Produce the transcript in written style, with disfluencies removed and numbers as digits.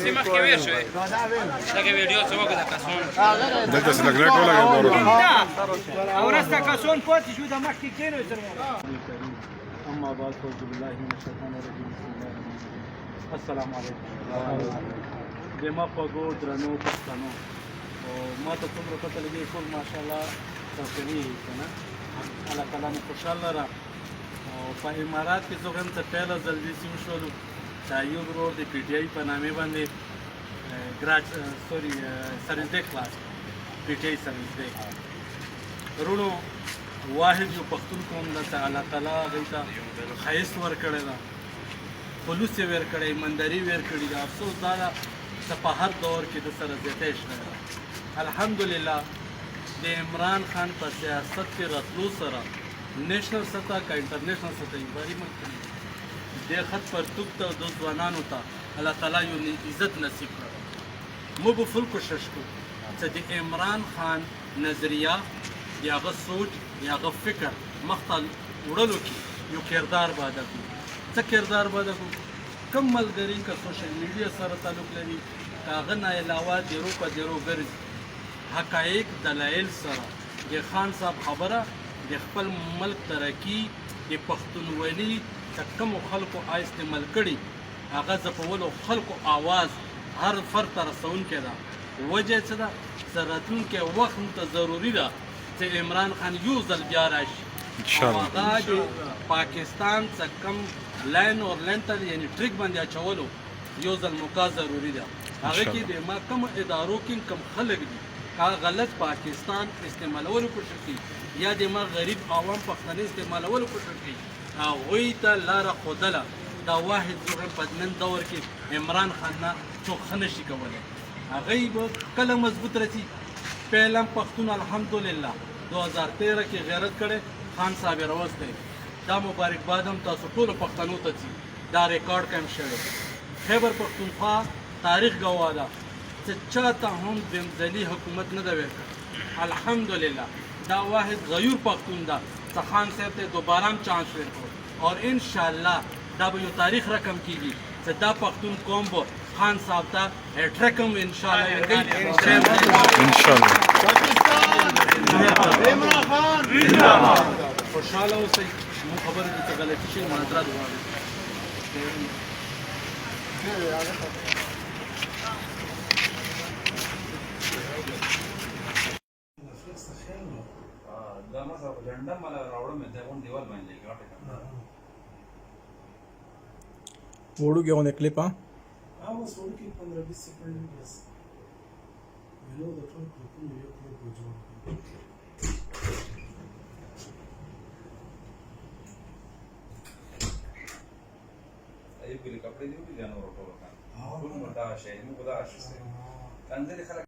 داسې مخکې ویر شوی دغه ویډیو څه وکړه د کسون دلته سلګریټ ولګوي او راسته کسون پاتې شو د مخکې کېنوي سره اما بعد اعوذ بالله من الشیطان الرجیم بسم الله الرحمن الرحیم السلام علیکم زما خوږو درنو پښتنو او ما ته څومره پته لګي ټول ماشاءالله تفریح که نه الله تعالی مو خوشحاله را او په امارات کې زه هم ته پهله ځل دې سیم شولو د ایوب روډ د پی ټي آی په نامې باندې سروس ډے خلاص پی ټي آی سروس ډے رونو واحد یو پښتون قوم ده ته الله تعالی هغوی ته ښایست ورکړی ده خلوص یې ورکړی ایمانداري ورکړې ده افسوس دا ده چې په هر دور کې د سره زیاتی شته ده الحمدلله د عمران خان په سیاست کې راتلو سره نیشنل سطح که انټرنیشنل سطح یې باري ملک کړي دې خط پرتوګ ته د ځوانانو ته الله تعالی یو عزت نصیب کړی موږ به فل کوشش کوو چې د عمران خان نظریه د هغه سوچ د هغه فکر مخته وړلو کې یو کردار به ادا کړو څه کردار به ادا کړو کم ملګري که سوشل میډیا سره تعلق لري که هغه نه علاوه دیرو په دیرو ګرځي حقایق دلایل سره د خان صاحب خبره د خپل ملک ترقي د پښتونولي چې کومو خلکو استعمال کړي هغه ځپولو خلکو آواز هر فرد ته رسونکی ده وجه څه ده چې راتلونکی وخت ته ضروري ده چې عمران خان یو ځل بیا راشي او هغه د پاکستان څخه کم لاین اور لینتر یعنی ټریک باندې اچولو یو ځل موقع ضروري ده هغه کې د ما کوم ادارو کې کم خلک دي که غلط پاکستان استعمالولو کوشش کوي یا د ما غریب عوام پښتانه استعمالولو کوشش کوي هغوی ته لاره ښودله دا واحد زغم په نن دور کې عمران خان نه څوک ښه نشي کولی هغوی به کله مضبوط رسي پهلم پښتون الحمدلله 2013 کې غیرت کړی خان صاحب یې راوستی دا مبارکباد هم تاسو ټولو پښتنو ته ځي دا ریکارډ قایم شوی خیبر پښتونخوا تاریخ ګواه ده چې چاته هم دویمځلي حکومت نه ده ورکړی الحمدلله دا واحد غیور پښتون ده چې خان صاحب ته دوباره هم چانس ورکړو اور انشاءالله دا به یو تاریخ رقم کیږي چې دا پښتون قوم به خان صاحب ته رقم انشاءالله ورکوي انشاءالله عمران خان زنده‌باد خوشحاله اوسئ مو خبرې دي چې غلطي شي معذرت غواړم دا مثلا جنډه مله راوړم ته اون دیوال باندې غاټه وړو کې اون کلیپ بس وړو کې 15-20 سکند بس ویلو د ټول کلیپونه یو کلیپ جوړ ایو کلی کپڑے دی جانور ټول کان ټول مدا شي نو خدا شي کنځلي خلک